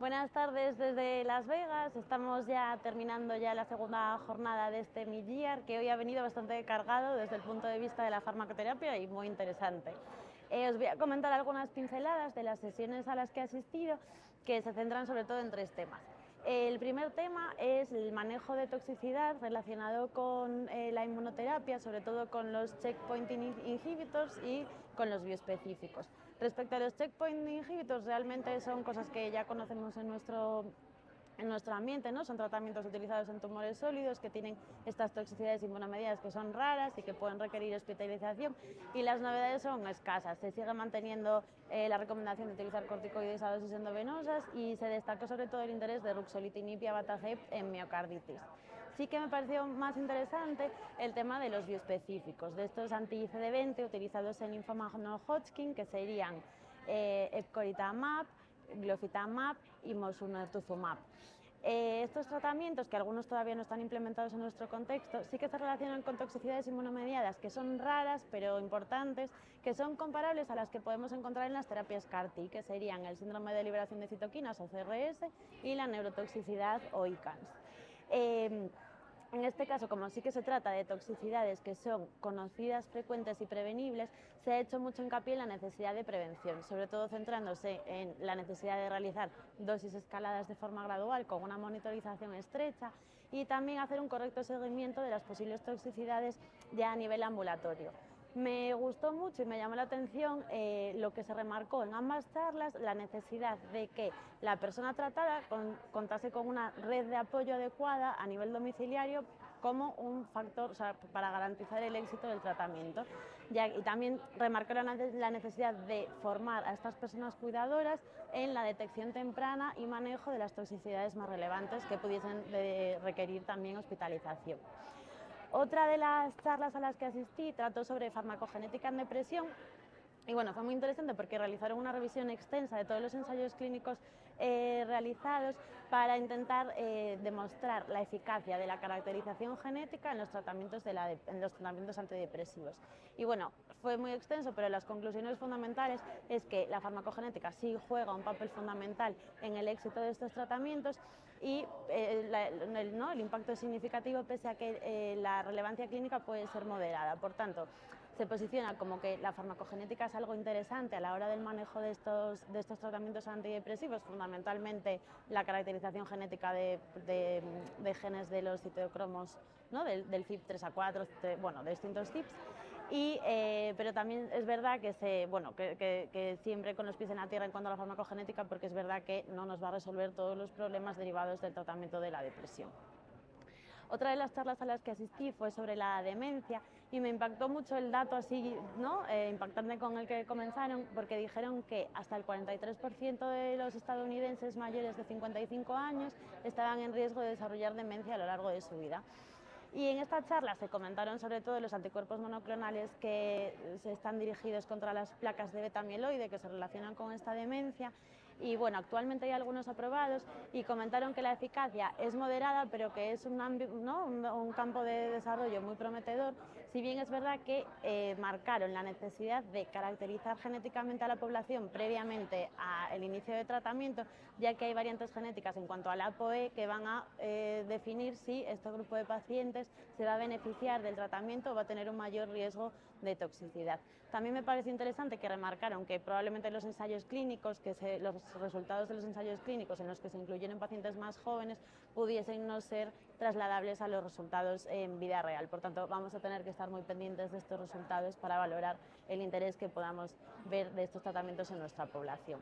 Buenas tardes desde Las Vegas. Estamos ya terminando ya la segunda jornada de este Mid-Year, que hoy ha venido bastante cargado desde el punto de vista de la farmacoterapia y muy interesante. Os voy a comentar algunas pinceladas de las sesiones a las que he asistido, que se centran sobre todo en tres temas. El primer tema es el manejo de toxicidad relacionado con la inmunoterapia, sobre todo con los checkpoint inhibitors y con los bioespecíficos. Respecto a los checkpoint inhibitors, realmente son cosas que ya conocemos en nuestro ambiente, ¿no? Son tratamientos utilizados en tumores sólidos que tienen estas toxicidades inmunomediadas que son raras y que pueden requerir hospitalización, y las novedades son escasas. Se sigue manteniendo la recomendación de utilizar corticoides a dosis endovenosas y se destacó sobre todo el interés de ruxolitinib y abatacept en miocarditis. Sí que me pareció más interesante el tema de los bioespecíficos, de estos anti-CD20 utilizados en linfoma no Hodgkin, que serían epcoritamab, glofitamab y mosunetuzumab. Estos tratamientos, que algunos todavía no están implementados en nuestro contexto, sí que se relacionan con toxicidades inmunomediadas que son raras pero importantes, que son comparables a las que podemos encontrar en las terapias CAR-T, que serían el síndrome de liberación de citoquinas o CRS y la neurotoxicidad o ICANS. En este caso, como sí que se trata de toxicidades que son conocidas, frecuentes y prevenibles, se ha hecho mucho hincapié en la necesidad de prevención, sobre todo centrándose en la necesidad de realizar dosis escaladas de forma gradual con una monitorización estrecha y también hacer un correcto seguimiento de las posibles toxicidades ya a nivel ambulatorio. Me gustó mucho y me llamó la atención lo que se remarcó en ambas charlas, la necesidad de que la persona tratada contase con una red de apoyo adecuada a nivel domiciliario como un factor, o sea, para garantizar el éxito del tratamiento. Y también remarcaron la necesidad de formar a estas personas cuidadoras en la detección temprana y manejo de las toxicidades más relevantes que pudiesen requerir también hospitalización. Otra de las charlas a las que asistí trató sobre farmacogenética en depresión. Y bueno, fue muy interesante porque realizaron una revisión extensa de todos los ensayos clínicos realizados para intentar demostrar la eficacia de la caracterización genética en los tratamientos, antidepresivos. Y bueno, fue muy extenso, pero las conclusiones fundamentales es que la farmacogenética sí juega un papel fundamental en el éxito de estos tratamientos y el impacto es significativo pese a que la relevancia clínica puede ser moderada. Por tanto, se posiciona como que la farmacogenética es algo interesante a la hora del manejo de estos tratamientos antidepresivos, fundamentalmente la caracterización genética de genes de los citocromos, ¿no? del CYP3A4, bueno, de distintos CYPs. Pero también es verdad que siempre con los pies en la tierra en cuanto a la farmacogenética, porque es verdad que no nos va a resolver todos los problemas derivados del tratamiento de la depresión. Otra de las charlas a las que asistí fue sobre la demencia y me impactó mucho el dato así, ¿no? Impactante con el que comenzaron, porque dijeron que hasta el 43% de los estadounidenses mayores de 55 años estaban en riesgo de desarrollar demencia a lo largo de su vida. Y en esta charla se comentaron sobre todo los anticuerpos monoclonales que se están dirigidos contra las placas de beta-amiloide que se relacionan con esta demencia. Y bueno, actualmente hay algunos aprobados y comentaron que la eficacia es moderada, pero que es un campo de desarrollo muy prometedor, si bien es verdad que marcaron la necesidad de caracterizar genéticamente a la población previamente al inicio de tratamiento, ya que hay variantes genéticas en cuanto al ApoE que van a definir si este grupo de pacientes se va a beneficiar del tratamiento o va a tener un mayor riesgo de toxicidad. También me parece interesante que remarcaron que probablemente los ensayos clínicos, los resultados de los ensayos clínicos en los que se incluyeron pacientes más jóvenes pudiesen no ser trasladables a los resultados en vida real. Por tanto, vamos a tener que estar muy pendientes de estos resultados para valorar el interés que podamos ver de estos tratamientos en nuestra población.